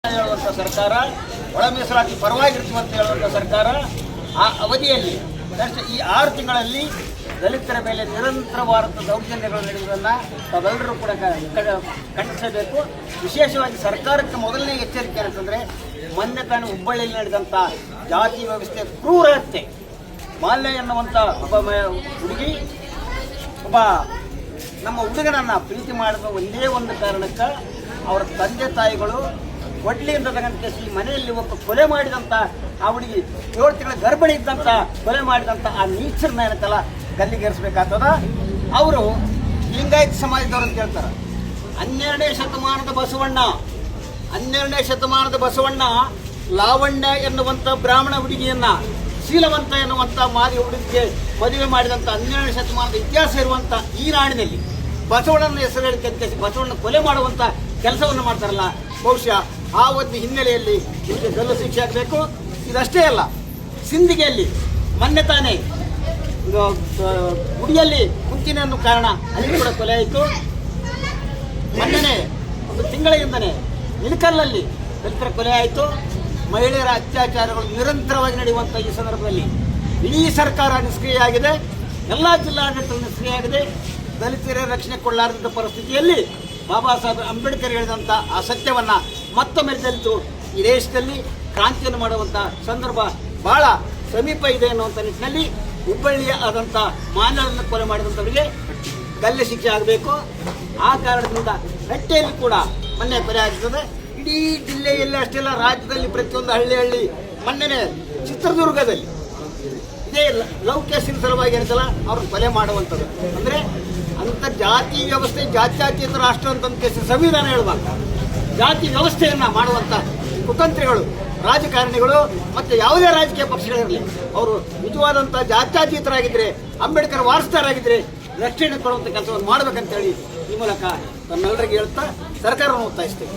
ಹೇಳುವಂಥ ಸರ್ಕಾರ, ಒಳ ಮೀಸಲಾತಿ ಪರವಾಗಿರ್ತೀವಂತ ಹೇಳುವಂಥ ಸರ್ಕಾರ ಆ ಅವಧಿಯಲ್ಲಿ ಈ 6 ತಿಂಗಳಲ್ಲಿ ದಲಿತರ ಮೇಲೆ ನಿರಂತರವಾದ ದೌರ್ಜನ್ಯಗಳು ನಡೆಯುವುದನ್ನು ತಾವೆಲ್ಲರೂ ಕೂಡ ಖಂಡಿಸಬೇಕು. ವಿಶೇಷವಾಗಿ ಸರ್ಕಾರಕ್ಕೆ ಮೊದಲನೇ ಎಚ್ಚರಿಕೆ ಅಂತಂದರೆ, ಮೊನ್ನೆ ತಾನು ಹುಬ್ಬಳ್ಳಿಯಲ್ಲಿ ನಡೆದಂಥ ಜಾತಿ ವ್ಯವಸ್ಥೆ ಕ್ರೂರ ಹತ್ಯೆ. ಮಾಲ್ಯ ಎನ್ನುವಂಥ ಒಬ್ಬ ಹುಡುಗಿ ಒಬ್ಬ ನಮ್ಮ ಹುಡುಗನನ್ನು ಪ್ರೀತಿ ಮಾಡಿದ ಒಂದೇ ಒಂದು ಕಾರಣಕ್ಕೆ ಅವರ ತಂದೆ ತಾಯಿಗಳು ಒಡ್ಲಿಯಿಂದ ತಗೊಂಡು ಮನೆಯಲ್ಲಿ ಒಬ್ಬ ಕೊಲೆ ಮಾಡಿದಂಥ ಆ ಹುಡುಗಿ 7 ತಿಂಗಳ ಗರ್ಭಿಣಿ ಇದ್ದಂಥ ಕೊಲೆ ಮಾಡಿದಂಥ ಆ ನೀಚರನ್ನ ಏನಕ್ಕಲ್ಲ ಗಲ್ಲಿಗೇರಿಸಬೇಕಾಗ್ತದ. ಅವರು ಲಿಂಗಾಯತ ಸಮಾಜದವ್ರು ಅಂತ ಹೇಳ್ತಾರೆ. 12ನೇ ಶತಮಾನದ ಬಸವಣ್ಣ ಲಾವಣ್ಯ ಎನ್ನುವಂಥ ಬ್ರಾಹ್ಮಣ ಹುಡುಗಿಯನ್ನ ಶೀಲವಂತ ಎನ್ನುವಂಥ ಮಾದಿ ಹುಡುಗಿಗೆ ಮದುವೆ ಮಾಡಿದಂಥ 12ನೇ ಶತಮಾನದ ಇತಿಹಾಸ ಇರುವಂಥ ಈ ನಾಡಿನಲ್ಲಿ ಬಸವಣ್ಣನ ಹೆಸರು ಹೇಳಿಕೆ ಬಸವಣ್ಣ ಕೊಲೆ ಮಾಡುವಂಥ ಕೆಲಸವನ್ನು ಮಾಡ್ತಾರಲ್ಲ, ಬಹುಶಃ ಆ ಒಂದು ಹಿನ್ನೆಲೆಯಲ್ಲಿ ಇವರಿಗೆ ಗಲ್ಲು ಶಿಕ್ಷೆ ಆಗಬೇಕು. ಇದಷ್ಟೇ ಅಲ್ಲ, ಸಿಂಧಿಗೆಯಲ್ಲಿ ಮೊನ್ನೆ ತಾನೇ ಗುಡಿಯಲ್ಲಿ ಕುಂತಿನ ಅನ್ನೋ ಕಾರಣ ಅಲ್ಲಿ ಕೂಡ ಕೊಲೆ ಆಯಿತು. ಮೊನ್ನೆ ಒಂದು ತಿಂಗಳ ಹಿಂದನೇ ಇಳಕಲ್ಲಲ್ಲಿ ದಲಿತರ ಕೊಲೆ ಆಯಿತು. ಮಹಿಳೆಯರ ಅತ್ಯಾಚಾರಗಳು ನಿರಂತರವಾಗಿ ನಡೆಯುವಂಥ ಈ ಸಂದರ್ಭದಲ್ಲಿ ಇಡೀ ಸರ್ಕಾರ ನಿಷ್ಕ್ರಿಯ ಆಗಿದೆ, ಎಲ್ಲ ಜಿಲ್ಲಾಡಳಿತ ನಿಷ್ಕ್ರಿಯ ಆಗಿದೆ. ದಲಿತರ ರಕ್ಷಣೆ ಕೊಳ್ಳಾರದ ಪರಿಸ್ಥಿತಿಯಲ್ಲಿ ಬಾಬಾ ಸಾಹೇಬ್ ಅಂಬೇಡ್ಕರ್ ಹೇಳಿದಂಥ ಆ ಸತ್ಯವನ್ನು ಮತ್ತೊಮ್ಮೆ ದಲಿತು ಈ ದೇಶದಲ್ಲಿ ಕ್ರಾಂತಿಯನ್ನು ಮಾಡುವಂಥ ಸಂದರ್ಭ ಬಹಳ ಸಮೀಪ ಇದೆ ಅನ್ನುವಂಥ ನಿಟ್ಟಿನಲ್ಲಿ ಹುಬ್ಬಳ್ಳಿಯ ಆದಂಥ ಮಾನವರನ್ನು ಕೊಲೆ ಮಾಡಿದಂಥವರಿಗೆ ಗಲ್ಲು ಶಿಕ್ಷೆ ಆಗಬೇಕು. ಆ ಕಾರಣದಿಂದ ಹಟ್ಟಿಯಲ್ಲಿ ಕೂಡ ಮೊನ್ನೆ ಕೊಲೆ ಆಗ್ತದೆ. ಇಡೀ ಜಿಲ್ಲೆಯಲ್ಲಿ ಅಷ್ಟೆಲ್ಲ ರಾಜ್ಯದಲ್ಲಿ ಪ್ರತಿಯೊಂದು ಹಳ್ಳಿ ಮೊನ್ನೆ ಚಿತ್ರದುರ್ಗದಲ್ಲಿ ಇದೇ ಲೌಕ್ಯ ಸಲುವಾಗಿ ಏನಂತಲ್ಲ ಅವ್ರನ್ನ ಕೊಲೆ ಮಾಡುವಂಥದ್ದು. ಅಂದರೆ ಅಂಥ ಜಾತಿ ವ್ಯವಸ್ಥೆ ಜಾತ್ಯತೀತ ರಾಷ್ಟ್ರ ಅಂತ ಸಂವಿಧಾನ ಹೇಳುವಾಗ ಜಾತಿ ವ್ಯವಸ್ಥೆಯನ್ನು ಮಾಡುವಂಥ ಕುತಂತ್ರಿಗಳು, ರಾಜಕಾರಣಿಗಳು ಮತ್ತು ಯಾವುದೇ ರಾಜಕೀಯ ಪಕ್ಷಗಳಿರಲಿ, ಅವರು ನಿಜವಾದಂಥ ಜಾತ್ಯತೀತರಾಗಿದ್ದರೆ, ಅಂಬೇಡ್ಕರ್ ವಾರಸ್ದಾರಾಗಿದ್ದರೆ ರಕ್ಷಣೆ ಕೊಡುವಂಥ ಕೆಲಸವನ್ನು ಮಾಡಬೇಕಂತೇಳಿ ಈ ಮೂಲಕ ತಮ್ಮೆಲ್ಲರಿಗೆ ಹೇಳ್ತಾ ಸರ್ಕಾರವನ್ನು ಒತ್ತಾಯಿಸ್ತೇವೆ.